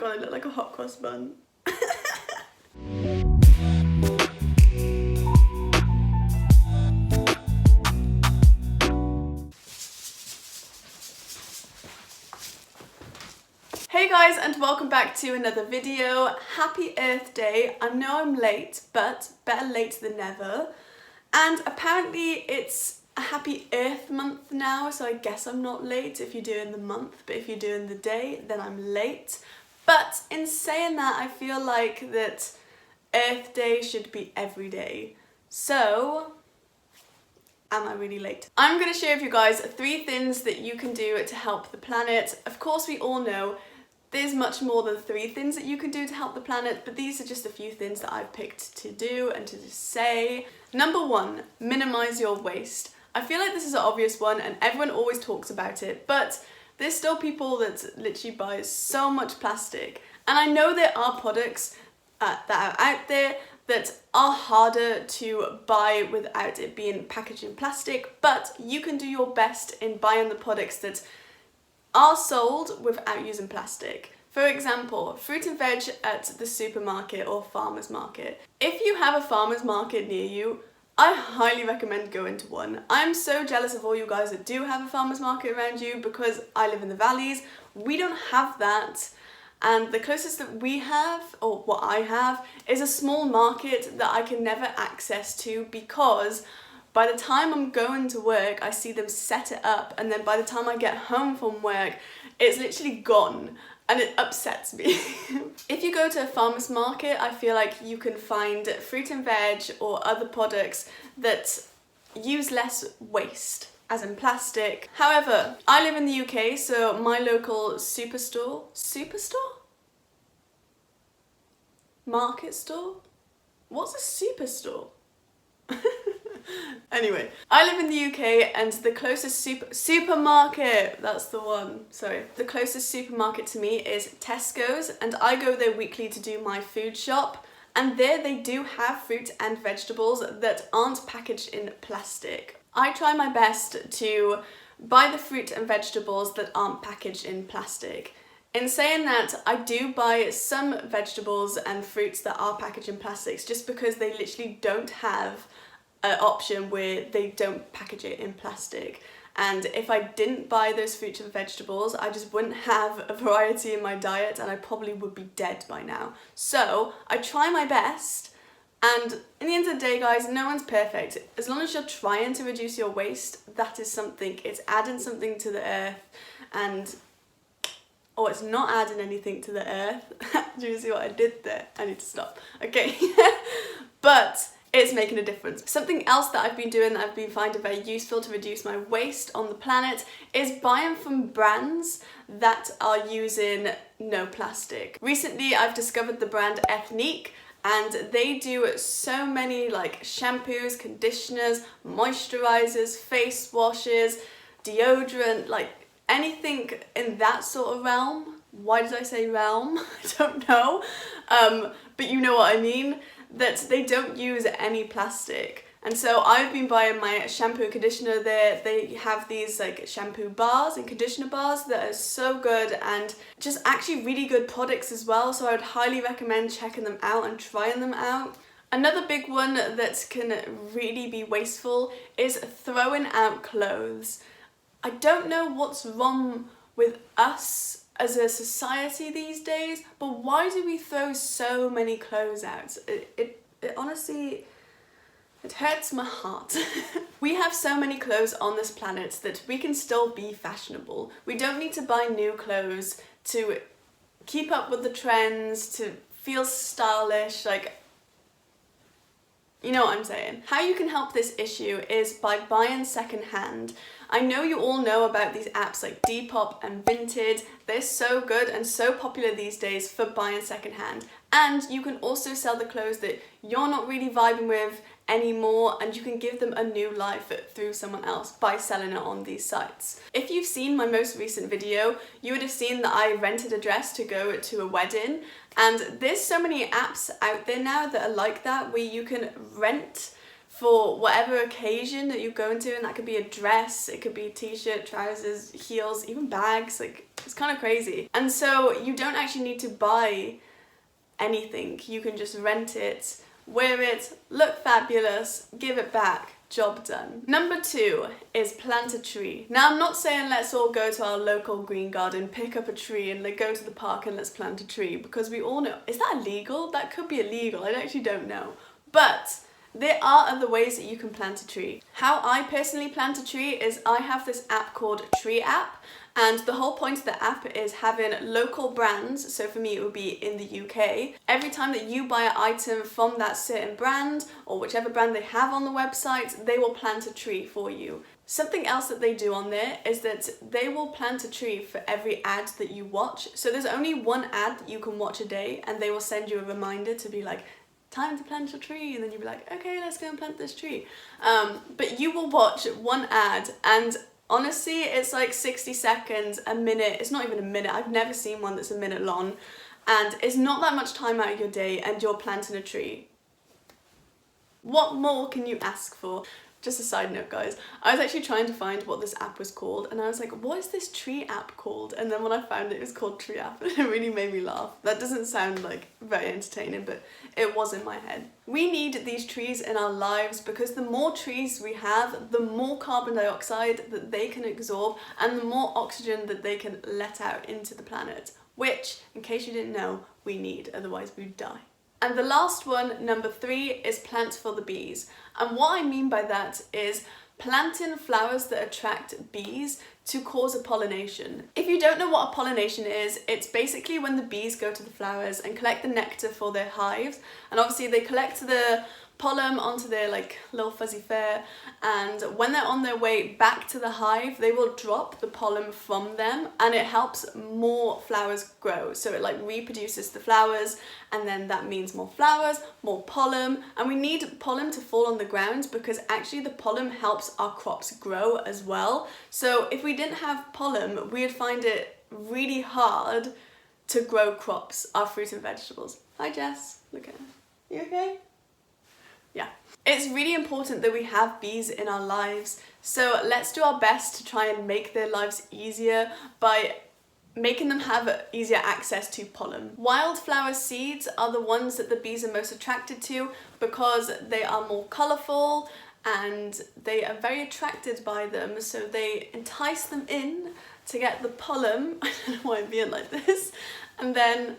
god, I look like a hot cross bun. Hey guys, and welcome back to another video. Happy Earth Day. I know I'm late, but better late than never. And apparently it's a Happy Earth month now, so I guess I'm not late if you're doing the month, but if you're doing the day, then I'm late. But in saying that, I feel like that Earth Day should be every day. So, am I really late? I'm going to share with you guys 3 things that you can do to help the planet. Of course, we all know there's much more than 3 things that you can do to help the planet, but these are just a few things that I've picked to do and to just say. Number 1, minimize your waste. I feel like this is an obvious one and everyone always talks about it, but there's still people that literally buy so much plastic. And I know there are products that are out there that are harder to buy without it being packaged in plastic, but you can do your best in buying the products that are sold without using plastic. For example, fruit and veg at the supermarket or farmer's market. If you have a farmer's market near you, I highly recommend going to one. I'm so jealous of all you guys that do have a farmer's market around you because I live in the valleys. We don't have that. And the closest that we have, or what I have, is a small market that I can never access to because by the time I'm going to work, I see them set it up, and then by the time I get home from work, it's literally gone, and it upsets me. If you go to a farmer's market, I feel like you can find fruit and veg or other products that use less waste, as in plastic. However, I live in the UK, so my local superstore? Market store? What's a superstore? Anyway, I live in the UK and the closest supermarket, that's the one, sorry. The closest supermarket to me is Tesco's, and I go there weekly to do my food shop, and there they do have fruit and vegetables that aren't packaged in plastic. I try my best to buy the fruit and vegetables that aren't packaged in plastic. In saying that, I do buy some vegetables and fruits that are packaged in plastics just because they literally don't have an option where they don't package it in plastic. And if I didn't buy those fruits and vegetables, I just wouldn't have a variety in my diet and I probably would be dead by now. So I try my best, and in the end of the day, guys, no one's perfect. As long as you're trying to reduce your waste, that is something. It's adding something to the earth, and or it's not adding anything to the earth. Do you see what I did there? I need to stop. Okay. But it's making a difference. Something else that I've been doing that I've been finding very useful to reduce my waste on the planet is buying from brands that are using no plastic. Recently, I've discovered the brand Ethnique, and they do so many like shampoos, conditioners, moisturizers, face washes, deodorant, like anything in that sort of realm. Why did I say realm? I don't know. But you know what I mean. That they don't use any plastic. And so I've been buying my shampoo and conditioner there. They have these like shampoo bars and conditioner bars that are so good and just actually really good products as well. So I would highly recommend checking them out and trying them out. Another big one that can really be wasteful is throwing out clothes. I don't know what's wrong with us as a society these days, but why do we throw so many clothes out? It honestly, it hurts my heart. We have so many clothes on this planet that we can still be fashionable. We don't need to buy new clothes to keep up with the trends, to feel stylish, like, you know what I'm saying. How you can help this issue is by buying secondhand. I know you all know about these apps like Depop and Vinted. They're so good and so popular these days for buying secondhand. And you can also sell the clothes that you're not really vibing with anymore, and you can give them a new life through someone else by selling it on these sites. If you've seen my most recent video, you would have seen that I rented a dress to go to a wedding, and there's so many apps out there now that are like that, where you can rent for whatever occasion that you're going to, and that could be a dress, it could be a t-shirt, trousers, heels, even bags. Like, it's kind of crazy. And so you don't actually need to buy anything. You can just rent it, wear it, look fabulous, give it back, job done. Number 2 is plant a tree. Now, I'm not saying let's all go to our local green garden, pick up a tree and like go to the park and let's plant a tree, because we all know, is that illegal? That could be illegal, I actually don't know. But there are other ways that you can plant a tree. How I personally plant a tree is I have this app called Tree App, and the whole point of the app is having local brands. So for me, it would be in the UK. Every time that you buy an item from that certain brand, or whichever brand they have on the website, they will plant a tree for you. Something else that they do on there is that they will plant a tree for every ad that you watch. So there's only one ad that you can watch a day, and they will send you a reminder to be like, time to plant your tree, and then you'll be like, okay, let's go and plant this tree. But you will watch one ad, and honestly, it's like 60 seconds, a minute. It's not even a minute. I've never seen one that's a minute long, and it's not that much time out of your day, and you're planting a tree. What more can you ask for? Just a side note, guys, I was actually trying to find what this app was called, and I was like, what is this tree app called? And then when I found it, it was called Tree App, and it really made me laugh. That doesn't sound like very entertaining, but it was in my head. We need these trees in our lives, because the more trees we have, the more carbon dioxide that they can absorb, and the more oxygen that they can let out into the planet, which, in case you didn't know, we need, otherwise we'd die. And the last one, number 3, is plant for the bees. And what I mean by that is planting flowers that attract bees to cause a pollination. If you don't know what a pollination is, it's basically when the bees go to the flowers and collect the nectar for their hives. And obviously they collect the pollen onto their like little fuzzy fur, and when they're on their way back to the hive, they will drop the pollen from them, and it helps more flowers grow. So it like reproduces the flowers, and then that means more flowers, more pollen. And we need pollen to fall on the ground, because actually the pollen helps our crops grow as well. So if we didn't have pollen, we'd find it really hard to grow crops, our fruit and vegetables. Hi Jess, look at her. You okay? Yeah. It's really important that we have bees in our lives, so let's do our best to try and make their lives easier by making them have easier access to pollen. Wildflower seeds are the ones that the bees are most attracted to, because they are more colourful and they are very attracted by them, so they entice them in to get the pollen. I don't know why I'm being like this. And then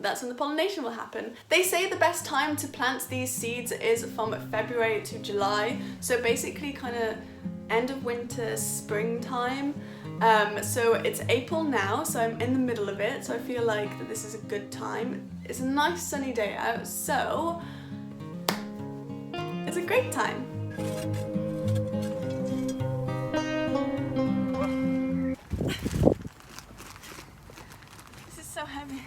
that's when the pollination will happen. They say the best time to plant these seeds is from February to July, so basically kind of end of winter, springtime. So it's April now, so I'm in the middle of it, so I feel like that this is a good time. It's a nice sunny day out, so it's a great time. This is so heavy.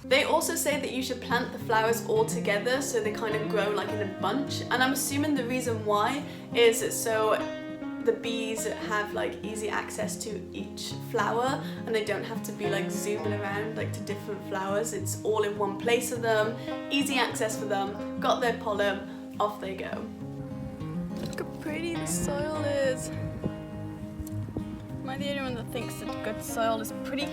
They also say that you should plant the flowers all together so they kind of grow like in a bunch, and I'm assuming the reason why is so the bees have like easy access to each flower, and they don't have to be like zooming around like to different flowers. It's all in one place for them, easy access for them, got their pollen, off they go. Look how pretty the soil is. Am I the only one that thinks that good soil is pretty?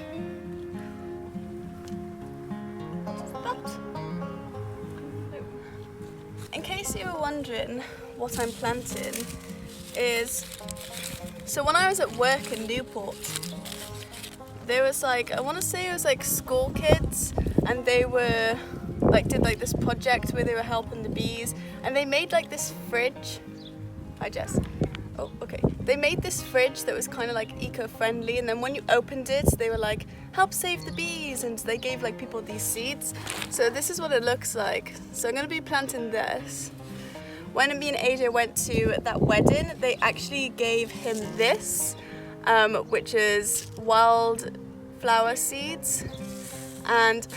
In case you were wondering what I'm planting is, so when I was at work in Newport, there was like, I want to say it was like school kids, and they were like, did like this project where they were helping the bees, and they made like this fridge. Hi Jess. Oh, okay. They made this fridge that was kind of like eco-friendly, and then when you opened it, they were like, help save the bees, and they gave like people these seeds. So this is what it looks like. So I'm going to be planting this. When me and AJ went to that wedding, they actually gave him this, which is wildflower seeds. And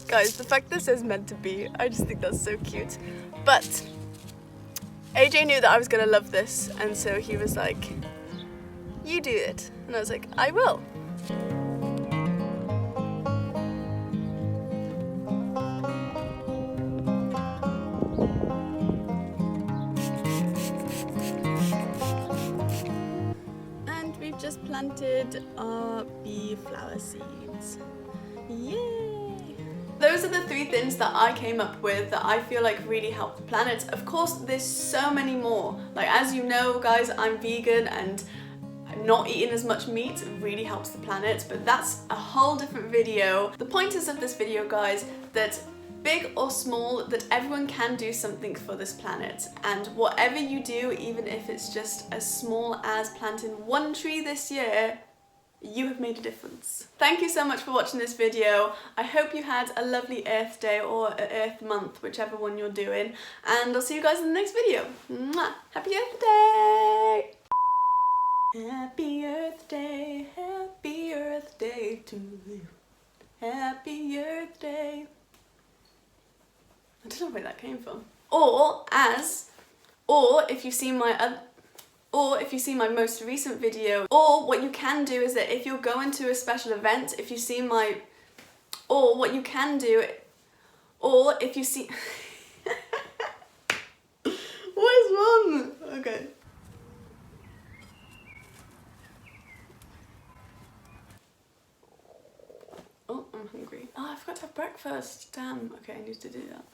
guys, the fact this is meant to be, I just think that's so cute. But AJ knew that I was gonna love this, and so he was like, you do it. And I was like, I will. planted are bee flower seeds. Yay! Those are the 3 things that I came up with that I feel like really help the planet. Of course, there's so many more. Like, as you know, guys, I'm vegan, and not eating as much meat really helps the planet, but that's a whole different video. The point is of this video, guys, that big or small, that everyone can do something for this planet, and whatever you do, even if it's just as small as planting 1 tree this year, you have made a difference. Thank you so much for watching this video. I hope you had a lovely Earth Day or Earth Month, whichever one you're doing, and I'll see you guys in the next video. Mwah! Happy Earth Day! Happy Earth Day to you. Happy Earth Day. I don't know where that came from. Or if you've seen my most recent video, or what you can do is that if you're going to a special event, if you see my, or what you can do, or if you see, what is wrong? Okay. Oh, I'm hungry. Oh, I forgot to have breakfast. Damn. Okay, I need to do that.